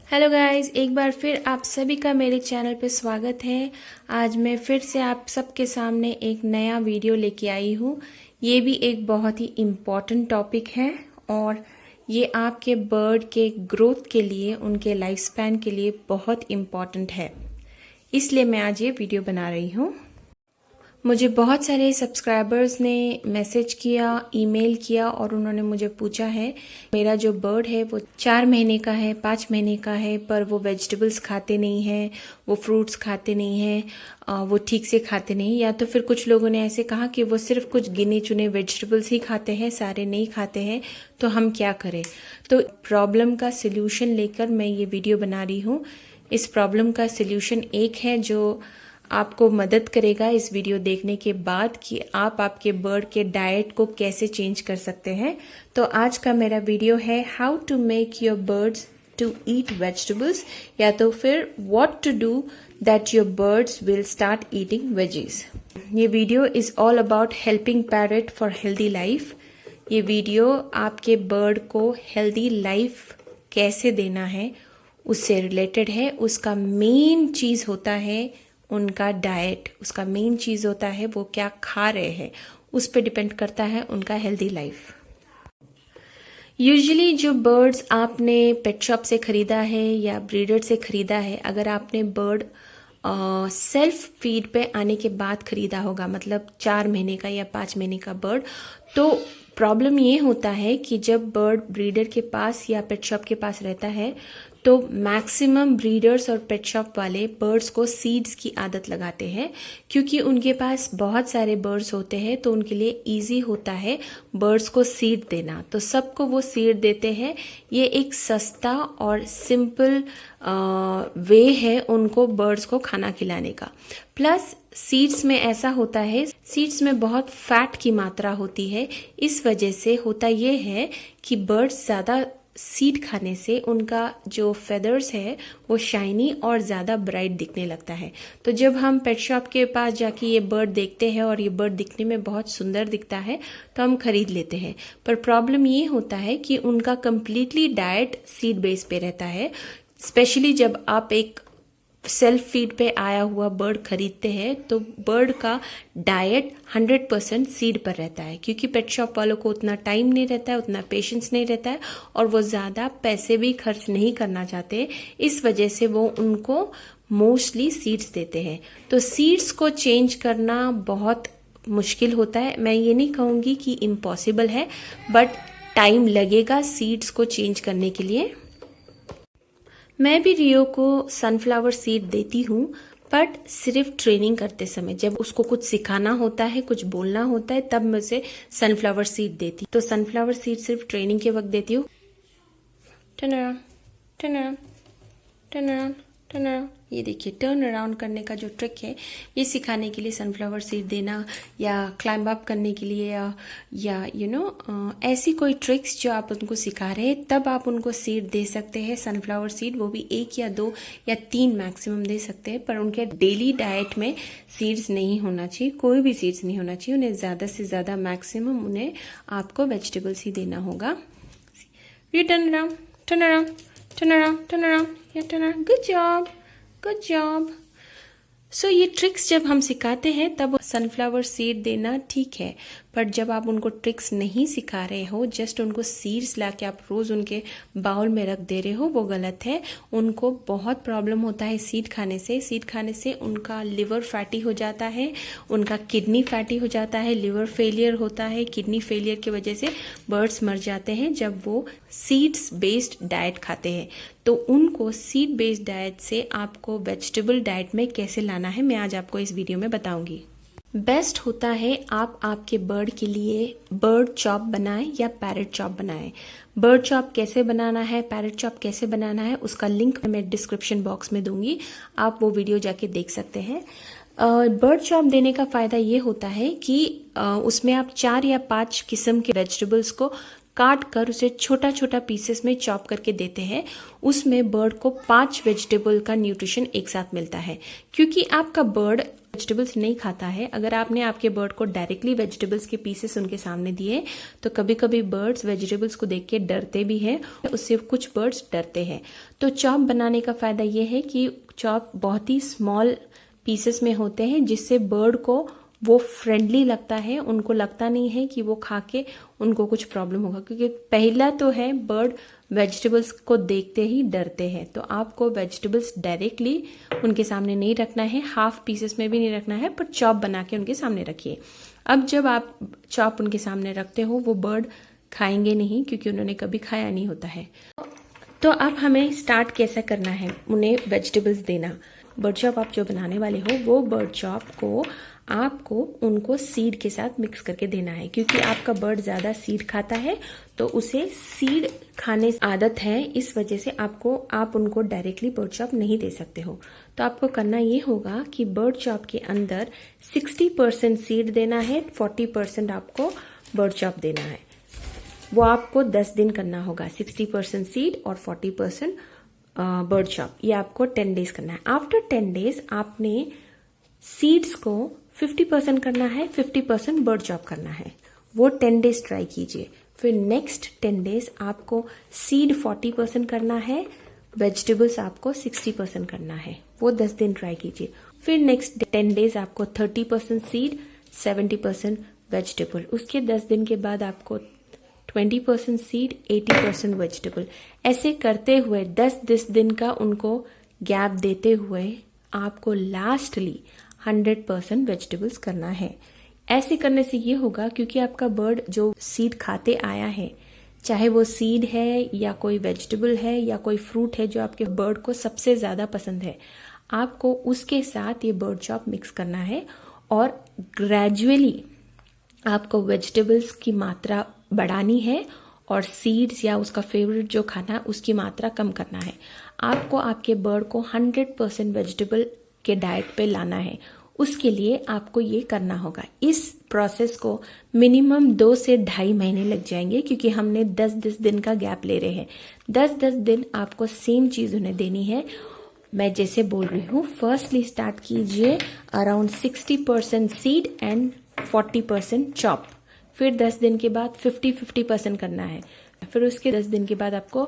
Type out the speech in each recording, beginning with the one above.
Hello guys, एक बार फिर आप सभी का मेरे चैनल पे स्वागत है। आज मैं फिर से आप सबके सामने एक नया वीडियो लेके आई हूँ। ये भी एक बहुत ही इम्पॉर्टेंट टॉपिक है और ये आपके बर्ड के ग्रोथ के लिए, उनके लाइफ स्पैन के लिए बहुत इम्पॉर्टेंट है। इसलिए मैं आज ये वीडियो बना रही हूँ। मुझे बहुत सारे सब्सक्राइबर्स ने मैसेज किया, ईमेल किया और उन्होंने मुझे पूछा है मेरा जो बर्ड है वो 4 महीने का है, 5 महीने का है, पर वो वेजिटेबल्स खाते नहीं हैं, वो फ्रूट्स खाते नहीं हैं, वो ठीक से खाते नहीं, या तो फिर कुछ लोगों ने ऐसे कहा कि वो सिर्फ कुछ गिने चुने वेजिटेबल्स ही खाते हैं, सारे नहीं खाते हैं, तो हम क्या करें। तो प्रॉब्लम का सिल्यूशन लेकर मैं ये वीडियो बना रही हूँ। इस प्रॉब्लम का सिल्यूशन एक है जो आपको मदद करेगा इस वीडियो देखने के बाद कि आप आपके बर्ड के डाइट को कैसे चेंज कर सकते हैं। तो आज का मेरा वीडियो है how to make your birds to eat vegetables, या तो फिर what to do that your birds will start eating veggies. ये video is all about helping parrot for healthy life. ये वीडियो आपके बर्ड को हेल्दी लाइफ कैसे देना है उससे रिलेटेड है। उसका मेन चीज होता है उनका डाइट, उसका मेन चीज होता है वो क्या खा रहे हैं, उस पर डिपेंड करता है उनका हेल्दी लाइफ। यूजुअली जो बर्ड्स आपने पेट शॉप से खरीदा है या ब्रीडर से खरीदा है, अगर आपने बर्ड सेल्फ फीड पे आने के बाद खरीदा होगा, मतलब 4 महीने का या 5 महीने का बर्ड, तो प्रॉब्लम ये होता है कि जब बर्ड ब्रीडर के पास या पेट शॉप के पास रहता है तो मैक्सिमम ब्रीडर्स और पेट शॉप वाले बर्ड्स को सीड्स की आदत लगाते हैं, क्योंकि उनके पास बहुत सारे बर्ड्स होते हैं तो उनके लिए इजी होता है बर्ड्स को सीड देना, तो सबको वो सीड देते हैं। ये एक सस्ता और सिंपल वे है उनको बर्ड्स को खाना खिलाने का। प्लस सीड्स में ऐसा होता है, सीड्स में बहुत फैट की मात्रा होती है, इस वजह से होता ये है कि बर्ड्स ज़्यादा सीड खाने से उनका जो फेदर्स है वो शाइनी और ज़्यादा ब्राइट दिखने लगता है। तो जब हम पेट शॉप के पास जाके ये बर्ड देखते हैं और ये बर्ड दिखने में बहुत सुंदर दिखता है तो हम खरीद लेते हैं, पर प्रॉब्लम ये होता है कि उनका कंप्लीटली डाइट सीड बेस पे रहता है। स्पेशली जब आप एक सेल्फ फीड पे आया हुआ बर्ड खरीदते हैं तो बर्ड का डाइट 100% सीड पर रहता है, क्योंकि पेट शॉप वालों को उतना टाइम नहीं रहता है, उतना पेशेंस नहीं रहता है और वो ज़्यादा पैसे भी खर्च नहीं करना चाहते, इस वजह से वो उनको मोस्टली सीड्स देते हैं। तो सीड्स को चेंज करना बहुत मुश्किल होता है। मैं ये नहीं कहूँगी कि इम्पॉसिबल है, बट टाइम लगेगा सीड्स को चेंज करने के लिए। मैं भी रियो को सनफ्लावर सीड देती हूँ, बट सिर्फ ट्रेनिंग करते समय, जब उसको कुछ सिखाना होता है, कुछ बोलना होता है, तब मैं उसे सनफ्लावर सीड देती। तो सनफ्लावर सीड सिर्फ ट्रेनिंग के वक्त देती हूँ। Turn around, turn around, turn around, turn around. ये देखिए, टर्न अराउंड करने का जो ट्रिक है ये सिखाने के लिए सनफ्लावर सीड देना, या क्लाइंब अप करने के लिए, या ऐसी कोई ट्रिक्स जो आप उनको सिखा रहे हैं, तब आप उनको सीड दे सकते हैं, सनफ्लावर सीड। वो भी 1 या 2 या 3 मैक्सिमम दे सकते हैं, पर उनके डेली डाइट में सीड्स नहीं होना चाहिए, कोई भी सीड्स नहीं होना चाहिए। उन्हें ज़्यादा से ज़्यादा मैक्सिमम उन्हें आपको वेजिटेबल्स ही देना होगा। You turn around, turn around, turn around, turn around, या turn around. Good job, good job. So ये ट्रिक्स जब हम सिखाते हैं तब सनफ्लावर सीड देना ठीक है, पर जब आप उनको ट्रिक्स नहीं सिखा रहे हो, जस्ट उनको सीड्स लाके आप रोज उनके बाउल में रख दे रहे हो, वो गलत है। उनको बहुत प्रॉब्लम होता है सीड खाने से। सीड खाने से उनका लिवर फैटी हो जाता है, उनका किडनी फैटी हो जाता है, लिवर फेलियर होता है। किडनी फेलियर की वजह से बर्ड्स मर जाते हैं जब वो सीड्स बेस्ड डाइट खाते हैं। तो उनको सीड बेस्ड डाइट से आपको वेजिटेबल डाइट में कैसे लाना है, मैं आज आपको इस वीडियो में बताऊंगी। बेस्ट होता है आप आपके बर्ड के लिए बर्ड चॉप बनाएं या पैरेट चॉप बनाएं। बर्ड चॉप कैसे बनाना है, पैरेट चॉप कैसे बनाना है, उसका लिंक मैं डिस्क्रिप्शन बॉक्स में दूंगी, आप वो वीडियो जाके देख सकते हैं। बर्ड चॉप देने का फायदा ये होता है कि उसमें आप 4 या 5 किस्म के वेजिटेबल्स को काट कर उसे छोटा छोटा पीसेस में चॉप करके देते हैं, उसमें बर्ड को 5 वेजिटेबल का न्यूट्रिशन एक साथ मिलता है। क्योंकि आपका बर्ड वेजिटेबल्स नहीं खाता है, अगर आपने आपके बर्ड को डायरेक्टली वेजिटेबल्स के पीसेस उनके सामने दिए तो कभी कभी बर्ड्स वेजिटेबल्स को देख के डरते भी हैं, उससे कुछ बर्ड्स डरते हैं। तो चॉप बनाने का फायदा ये है कि चॉप बहुत ही स्मॉल पीसेस में होते हैं, जिससे बर्ड को वो फ्रेंडली लगता है, उनको लगता नहीं है कि वो खा के उनको कुछ प्रॉब्लम होगा। क्योंकि पहला तो है बर्ड वेजिटेबल्स को देखते ही डरते हैं, तो आपको वेजिटेबल्स डायरेक्टली उनके सामने नहीं रखना है, हाफ पीसेस में भी नहीं रखना है, पर चॉप बना के उनके सामने रखिए। अब जब आप चॉप उनके सामने रखते हो वो बर्ड खाएंगे नहीं, क्योंकि उन्होंने कभी खाया नहीं होता है। तो अब हमें स्टार्ट कैसा करना है उन्हें वेजिटेबल्स देना। बर्ड चॉप आप जो बनाने वाले हो वो बर्ड चॉप को आपको उनको सीड के साथ मिक्स करके देना है, क्योंकि आपका बर्ड ज़्यादा सीड खाता है तो उसे सीड खाने की आदत है, इस वजह से आप उनको डायरेक्टली बर्ड चॉप नहीं दे सकते हो। तो आपको करना ये होगा कि बर्ड चॉप के अंदर 60% सीड देना है, 40% आपको बर्ड चॉप देना है। वो आपको 10 दिन करना होगा, 60% सीड और 40% बर्ड चॉप, ये आपको 10 डेज करना है। आफ्टर 10 डेज आपने सीड्स को 50% करना है, 50% बर्ड चॉप करना है, वो 10 डेज ट्राई कीजिए। फिर नेक्स्ट 10 डेज आपको सीड 40% करना है, वेजिटेबल्स आपको 60% करना है, वो 10 दिन ट्राई कीजिए। फिर नेक्स्ट 10 डेज आपको 30% सीड, 70% वेजिटेबल। उसके 10 दिन के बाद आपको 20% सीड, 80% वेजिटेबल। ऐसे करते हुए 10 दिन का उनको गैप देते हुए आपको लास्टली 100% वेजिटेबल्स करना है। ऐसे करने से ये होगा, क्योंकि आपका बर्ड जो सीड खाते आया है, चाहे वो सीड है या कोई वेजिटेबल है या कोई फ्रूट है जो आपके बर्ड को सबसे ज़्यादा पसंद है, आपको उसके साथ ये बर्ड चॉप मिक्स करना है और ग्रेजुअली आपको वेजिटेबल्स की मात्रा बढ़ानी है और सीड्स या उसका फेवरेट जो खाना है उसकी मात्रा कम करना है। आपको आपके बर्ड को 100% वेजिटेबल के डाइट पे लाना है, उसके लिए आपको ये करना होगा। इस प्रोसेस को मिनिमम 2 से 2.5 महीने लग जाएंगे, क्योंकि हमने 10-10 दिन का गैप ले रहे हैं। 10-10 दिन आपको सेम चीज़ उन्हें देनी है। मैं जैसे बोल रही हूँ, फर्स्टली स्टार्ट कीजिए अराउंड 60% सीड एंड 40% चॉप। फिर 10 दिन के बाद 50-50% करना है। फिर उसके 10 दिन के बाद आपको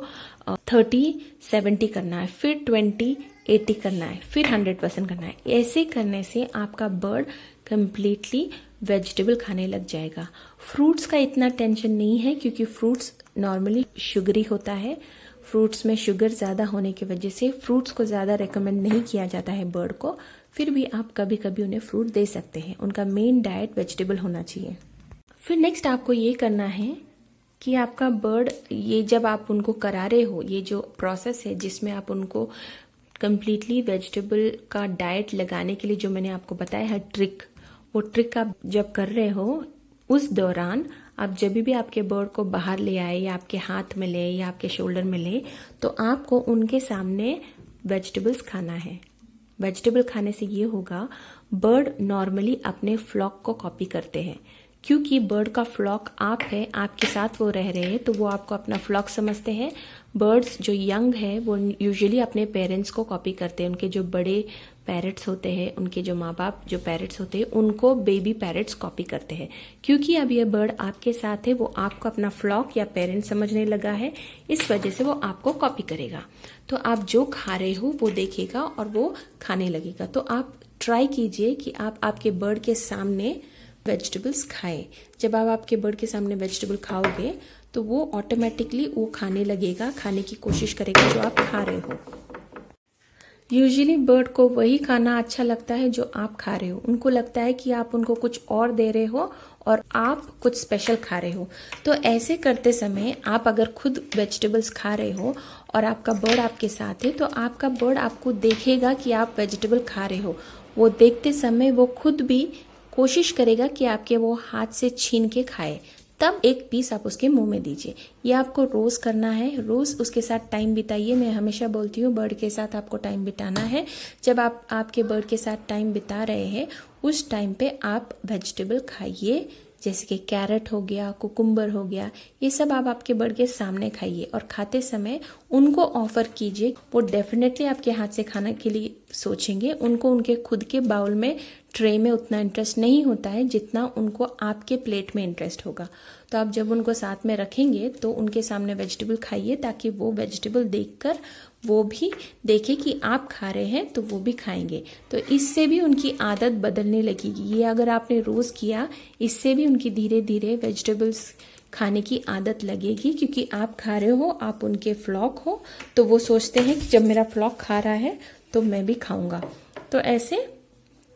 30-70 करना है, फिर 20-80 करना है, फिर 100% करना है। ऐसे करने से आपका बर्ड कंप्लीटली वेजिटेबल खाने लग जाएगा। फ्रूट्स का इतना टेंशन नहीं है, क्योंकि फ्रूट्स नॉर्मली शुगरी होता है। फ्रूट्स में शुगर ज़्यादा होने की वजह से फ्रूट्स को ज़्यादा रेकमेंड नहीं किया जाता है बर्ड को। फिर भी आप कभी कभी उन्हें फ्रूट दे सकते हैं, उनका मेन डाइट वेजिटेबल होना चाहिए। फिर नेक्स्ट आपको ये करना है कि आपका बर्ड, ये जब आप उनको करा रहे हो, ये जो प्रोसेस है जिसमें आप उनको कम्प्लीटली वेजिटेबल का डाइट लगाने के लिए जो मैंने आपको बताया है ट्रिक, वो ट्रिक आप जब कर रहे हो उस दौरान आप जब भी आपके बर्ड को बाहर ले आए या आपके हाथ में ले या आपके शोल्डर में ले, तो आपको उनके सामने वेजिटेबल्स खाना है। वेजिटेबल खाने से ये होगा, बर्ड नॉर्मली अपने फ्लॉक को कॉपी करते हैं, क्योंकि बर्ड का फ्लॉक आप है, आपके साथ वो रह रहे हैं, तो वो आपको अपना फ्लॉक समझते हैं। बर्ड्स जो यंग है वो यूजुअली अपने पेरेंट्स को कॉपी करते हैं। उनके जो बड़े पैरट्स होते हैं, उनके जो माँ बाप जो पैरट्स होते हैं, उनको बेबी पैरट्स कॉपी करते हैं। क्योंकि अब ये बर्ड आपके साथ है, वो आपको अपना फ्लॉक या पेरेंट्स समझने लगा है, इस वजह से वो आपको कॉपी करेगा। तो आप जो खा रहे हो वो देखेगा और वो खाने लगेगा। तो आप ट्राई कीजिए कि आप आपके बर्ड के सामने वेजिटेबल्स खाएं। जब आप आपके बर्ड के सामने वेजिटेबल खाओगे तो वो ऑटोमेटिकली वो खाने लगेगा, खाने की कोशिश करेगा जो आप खा रहे हो। यूजुअली बर्ड को वही खाना अच्छा लगता है जो आप खा रहे हो। उनको लगता है कि आप उनको कुछ और दे रहे हो और आप कुछ स्पेशल खा रहे हो। तो ऐसे करते समय आप अगर खुद वेजिटेबल्स खा रहे हो और आपका बर्ड आपके साथ है, तो आपका बर्ड आपको देखेगा कि आप वेजिटेबल खा रहे हो। वो देखते समय वो खुद भी कोशिश करेगा कि आपके वो हाथ से छीन के खाए, तब एक पीस आप उसके मुंह में दीजिए। ये आपको रोज करना है, रोज उसके साथ टाइम बिताइए। मैं हमेशा बोलती हूँ बर्ड के साथ आपको टाइम बिताना है। जब आप आपके बर्ड के साथ टाइम बिता रहे हैं, उस टाइम पे आप वेजिटेबल खाइए, जैसे कि कैरेट हो गया, कुकुम्बर हो गया, ये सब आप आपके बर्ड के सामने खाइए और खाते समय उनको ऑफर कीजिए। वो डेफिनेटली आपके हाथ से खाने के लिए सोचेंगे। उनको उनके खुद के बाउल में, ट्रे में उतना इंटरेस्ट नहीं होता है जितना उनको आपके प्लेट में इंटरेस्ट होगा। तो आप जब उनको साथ में रखेंगे तो उनके सामने वेजिटेबल खाइए, ताकि वो वेजिटेबल देखकर वो भी देखे कि आप खा रहे हैं तो वो भी खाएंगे। तो इससे भी उनकी आदत बदलने लगेगी। ये अगर आपने रोज़ किया, इससे भी उनकी धीरे धीरे वेजिटेबल्स खाने की आदत लगेगी, क्योंकि आप खा रहे हो, आप उनके फ्लॉक हो, तो वो सोचते हैं कि जब मेरा फ्लॉक खा रहा है तो मैं भी खाऊंगा। तो ऐसे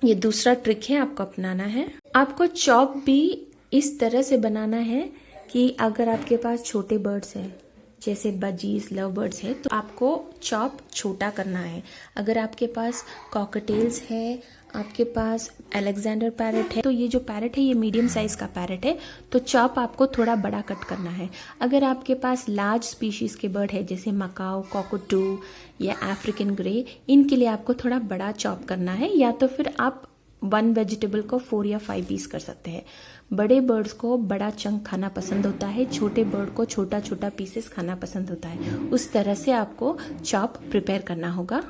ये दूसरा ट्रिक है, आपको अपनाना है। आपको चॉप भी इस तरह से बनाना है कि अगर आपके पास छोटे बर्ड्स हैं, जैसे बजीज, लव बर्ड्स है, तो आपको चॉप छोटा करना है। अगर आपके पास कॉकटेल्स है, आपके पास अलेक्जेंडर पैरेट है, तो ये जो पैरेट है ये मीडियम साइज का पैरेट है, तो चॉप आपको थोड़ा बड़ा कट करना है। अगर आपके पास लार्ज स्पीशीज के बर्ड है, जैसे मकाओ, कॉकटू या अफ्रीकन ग्रे, इनके लिए आपको थोड़ा बड़ा चॉप करना है, या तो फिर आप 1 वेजिटेबल को 4 या 5 पीस कर सकते हैं। बड़े बर्ड्स को बड़ा चंक खाना पसंद होता है, छोटे बर्ड को छोटा छोटा पीसेस खाना पसंद होता है। उस तरह से आपको चॉप प्रिपेयर करना होगा।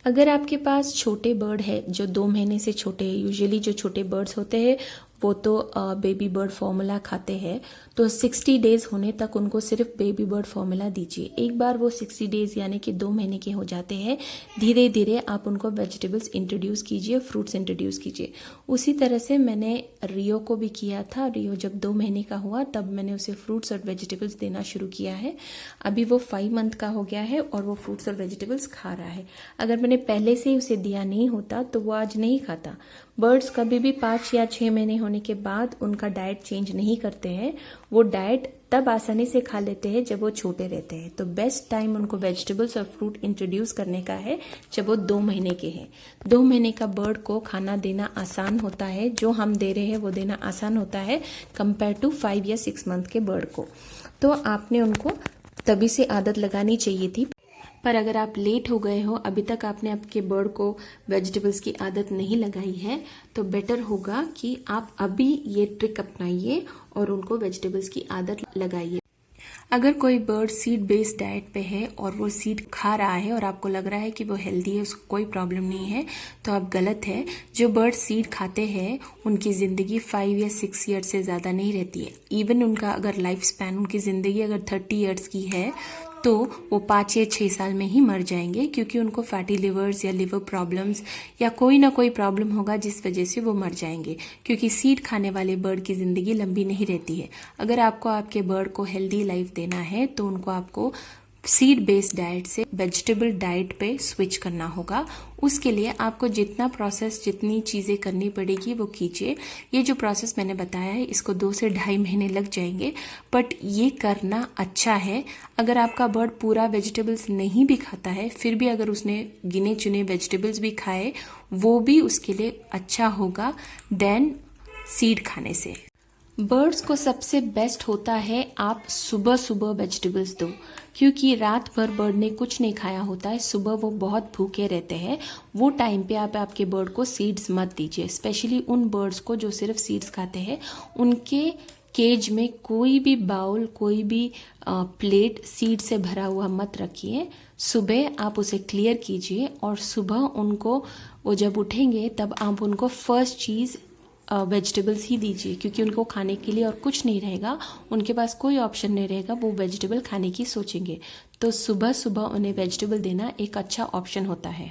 अगर आपके पास छोटे बर्ड है जो 2 महीने से छोटे हैं, यूजुअली जो छोटे बर्ड्स होते हैं वो तो बेबी बर्ड फॉर्मूला खाते हैं, तो 60 डेज होने तक उनको सिर्फ बेबी बर्ड फॉर्मूला दीजिए। एक बार वो 60 डेज यानी कि 2 महीने के हो जाते हैं, धीरे धीरे आप उनको वेजिटेबल्स इंट्रोड्यूस कीजिए, फ्रूट्स इंट्रोड्यूस कीजिए। उसी तरह से मैंने रियो को भी किया था। रियो जब 2 महीने का हुआ तब मैंने उसे फ्रूट्स और वेजिटेबल्स देना शुरू किया है। अभी वो 5 मंथ का हो गया है और वो फ्रूट्स और वेजिटेबल्स खा रहा है। अगर मैंने पहले से ही उसे दिया नहीं होता तो वो आज नहीं खाता। बर्ड्स कभी भी 5 या 6 महीने होने के बाद उनका डाइट चेंज नहीं करते हैं। वो डाइट तब आसानी से खा लेते हैं जब वो छोटे रहते हैं। तो बेस्ट टाइम उनको वेजिटेबल्स और फ्रूट इंट्रोड्यूस करने का है जब वो 2 महीने के हैं। 2 महीने का बर्ड को खाना देना आसान होता है, जो हम दे रहे हैं वो देना आसान होता है कंपेयर टू 5 या 6 मंथ के बर्ड को। तो आपने उनको तभी से आदत लगानी चाहिए थी। पर अगर आप लेट हो गए हो, अभी तक आपने आपके बर्ड को वेजिटेबल्स की आदत नहीं लगाई है, तो बेटर होगा कि आप अभी ये ट्रिक अपनाइए और उनको वेजिटेबल्स की आदत लगाइए। अगर कोई बर्ड सीड बेस्ड डाइट पे है और वो सीड खा रहा है और आपको लग रहा है कि वो हेल्दी है, उसको कोई प्रॉब्लम नहीं है, तो आप गलत है। जो बर्ड सीड खाते हैं उनकी ज़िंदगी 5 या 6 ईयर्स से ज़्यादा नहीं रहती है। इवन उनका अगर लाइफ स्पैन, उनकी ज़िंदगी अगर 30 ईयर्स की है तो वो 5 या 6 साल में ही मर जाएंगे, क्योंकि उनको फैटी लिवर्स या लिवर प्रॉब्लम्स या कोई ना कोई प्रॉब्लम होगा जिस वजह से वो मर जाएंगे, क्योंकि सीड खाने वाले बर्ड की ज़िंदगी लंबी नहीं रहती है। अगर आपको आपके बर्ड को हेल्दी लाइफ देना है तो उनको आपको सीड बेस्ड डाइट से वेजिटेबल डाइट पे स्विच करना होगा। उसके लिए आपको जितना प्रोसेस, जितनी चीज़ें करनी पड़ेगी वो कीजिए। ये जो प्रोसेस मैंने बताया है इसको 2 से 2.5 महीने लग जाएंगे, बट ये करना अच्छा है। अगर आपका बर्ड पूरा वेजिटेबल्स नहीं भी खाता है, फिर भी अगर उसने गिने चुने वेजिटेबल्स भी खाए, वो भी उसके लिए अच्छा होगा देन सीड खाने से। बर्ड्स को सबसे बेस्ट होता है आप सुबह सुबह वेजिटेबल्स दो, क्योंकि रात भर बर्ड ने कुछ नहीं खाया होता है, सुबह वो बहुत भूखे रहते हैं। वो टाइम पे आप आपके बर्ड को सीड्स मत दीजिए, स्पेशली उन बर्ड्स को जो सिर्फ सीड्स खाते हैं। उनके केज में कोई भी बाउल, कोई भी प्लेट सीड से भरा हुआ मत रखिए। सुबह आप उसे क्लियर कीजिए और सुबह उनको, वो जब उठेंगे तब आप उनको फर्स्ट चीज़ वेजिटेबल्स ही दीजिए, क्योंकि उनको खाने के लिए और कुछ नहीं रहेगा, उनके पास कोई ऑप्शन नहीं रहेगा, वो वेजिटेबल खाने की सोचेंगे। तो सुबह सुबह उन्हें वेजिटेबल देना एक अच्छा ऑप्शन होता है।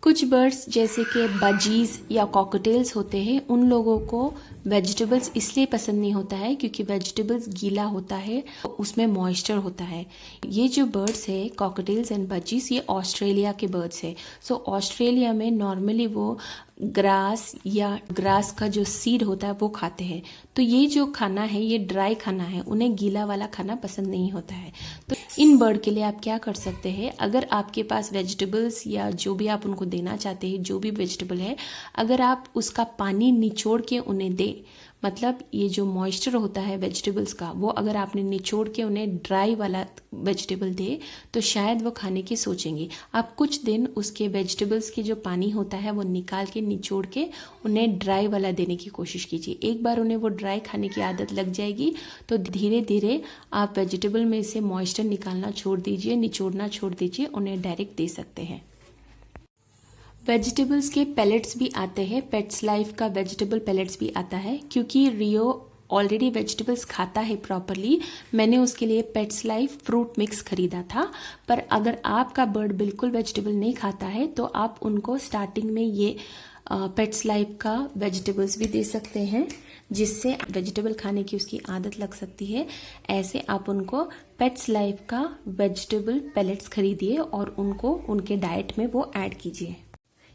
कुछ बर्ड्स जैसे कि बजीज या कॉकटेल्स होते हैं, उन लोगों को वेजिटेबल्स इसलिए पसंद नहीं होता है क्योंकि वेजिटेबल्स गीला होता है, उसमें मॉइस्चर होता है। ये जो बर्ड्स है कॉकटेल्स एंड बजीज, ये ऑस्ट्रेलिया के बर्ड्स है। सो ऑस्ट्रेलिया में नॉर्मली वो ग्रास या ग्रास का जो सीड होता है वो खाते हैं। तो ये जो खाना है ये ड्राई खाना है, उन्हें गीला वाला खाना पसंद नहीं होता है। तो इन बर्ड के लिए आप क्या कर सकते हैं, अगर आपके पास वेजिटेबल्स या जो भी आप उनको देना चाहते हैं, जो भी वेजिटेबल है, अगर आप उसका पानी निचोड़ के उन्हें दें, मतलब ये जो मॉइस्चर होता है वेजिटेबल्स का, वो अगर आपने निचोड़ के उन्हें ड्राई वाला वेजिटेबल दे तो शायद वो खाने की सोचेंगी। आप कुछ दिन उसके वेजिटेबल्स की जो पानी होता है वो निकाल के निचोड़ के उन्हें ड्राई वाला देने की कोशिश कीजिए। एक बार उन्हें वो ड्राई खाने की आदत लग जाएगी तो धीरे धीरे आप वेजिटेबल में से मॉइस्चर निकालना छोड़ दीजिए, निचोड़ना छोड़ दीजिए, उन्हें डायरेक्ट दे सकते हैं। वेजिटेबल्स के पैलेट्स भी आते हैं, पेट्स लाइफ का वेजिटेबल पैलेट्स भी आता है। क्योंकि रियो ऑलरेडी वेजिटेबल्स खाता है प्रॉपरली, मैंने उसके लिए पेट्स लाइफ फ्रूट मिक्स खरीदा था। पर अगर आपका बर्ड बिल्कुल वेजिटेबल नहीं खाता है तो आप उनको स्टार्टिंग में ये पेट्स लाइफ का वेजिटेबल्स भी दे सकते हैं, जिससे वेजिटेबल खाने की उसकी आदत लग सकती है। ऐसे आप उनको पेट्स लाइफ का वेजिटेबल पैलेट्स खरीदिए और उनको उनके डाइट में वो ऐड कीजिए।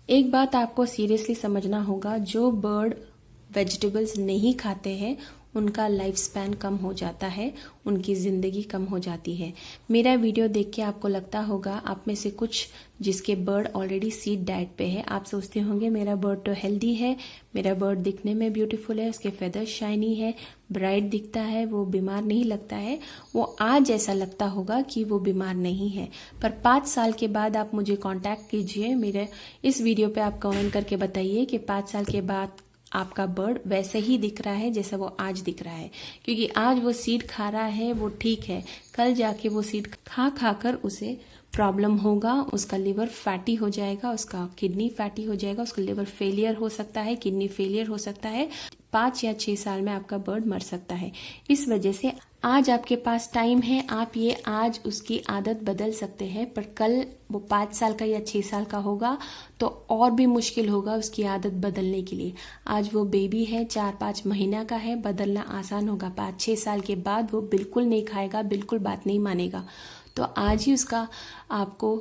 एक बात आपको सीरियसली समझना होगा, जो बर्ड वेजिटेबल्स नहीं खाते हैं उनका लाइफ स्पैन कम हो जाता है, उनकी ज़िंदगी कम हो जाती है। मेरा वीडियो देख के आपको लगता होगा, आप में से कुछ जिसके बर्ड ऑलरेडी सीड डाइट पे है, आप सोचते होंगे मेरा बर्ड तो हेल्दी है, मेरा बर्ड दिखने में ब्यूटीफुल है, उसके फेदर्स शाइनी है, ब्राइट दिखता है, वो बीमार नहीं लगता है। वो आज ऐसा लगता होगा कि वो बीमार नहीं है, पर 5 साल के बाद आप मुझे कॉन्टैक्ट कीजिए, मेरे इस वीडियो पे आप कमेंट करके बताइए कि 5 साल के बाद आपका बर्ड वैसे ही दिख रहा है जैसा वो आज दिख रहा है। क्योंकि आज वो सीड खा रहा है वो ठीक है, कल जाके वो सीड खा कर उसे प्रॉब्लम होगा, उसका लिवर फैटी हो जाएगा, उसका किडनी फैटी हो जाएगा, उसका लिवर फेलियर हो सकता है, किडनी फेलियर हो सकता है। 5 या 6 साल में आपका बर्ड मर सकता है। इस वजह से आज आपके पास टाइम है, आप ये आज उसकी आदत बदल सकते हैं, पर कल वो 5 साल का या 6 साल का होगा तो और भी मुश्किल होगा उसकी आदत बदलने के लिए। आज वो बेबी है, 4-5 महीना का है, बदलना आसान होगा। 5-6 साल के बाद वो बिल्कुल नहीं खाएगा, बिल्कुल बात नहीं मानेगा। तो आज ही उसका आपको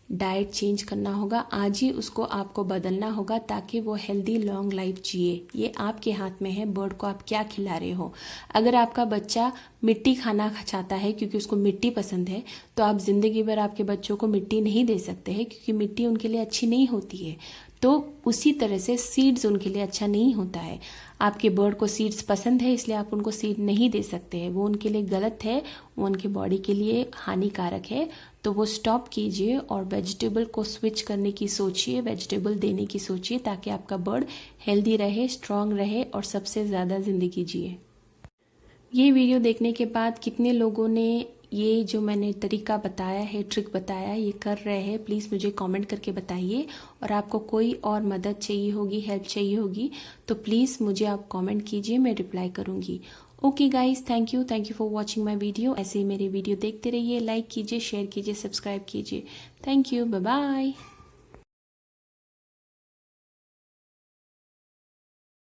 डाइट चेंज करना होगा, आज ही उसको आपको बदलना होगा ताकि वो हेल्दी लॉन्ग लाइफ जिए। ये आपके हाथ में है, बर्ड को आप क्या खिला रहे हो। अगर आपका बच्चा मिट्टी खाना चाहता है क्योंकि उसको मिट्टी पसंद है, तो आप जिंदगी भर आपके बच्चों को मिट्टी नहीं दे सकते हैं, क्योंकि मिट्टी उनके लिए अच्छी नहीं होती है। तो उसी तरह से सीड्स उनके लिए अच्छा नहीं होता है। आपके बर्ड को सीड्स पसंद है इसलिए आप उनको सीड नहीं दे सकते हैं, वो उनके लिए गलत है, वो उनकी बॉडी के लिए हानिकारक है। तो वो स्टॉप कीजिए और वेजिटेबल को स्विच करने की सोचिए, वेजिटेबल देने की सोचिए, ताकि आपका बर्ड हेल्दी रहे, स्ट्रांग रहे और सबसे ज़्यादा ज़िंदगी जिए। ये वीडियो देखने के बाद कितने लोगों ने ये जो मैंने तरीका बताया है, ट्रिक बताया है, ये कर रहे हैं, प्लीज़ मुझे कमेंट करके बताइए। और आपको कोई और मदद चाहिए होगी, हेल्प चाहिए होगी, तो प्लीज़ मुझे आप कमेंट कीजिए, मैं रिप्लाई करूँगी। Okay guys, thank you for watching my video. ऐसे ही मेरे वीडियो देखते रहिए, लाइक कीजिए, शेयर कीजिए, सब्सक्राइब कीजिए। Thank you, bye bye.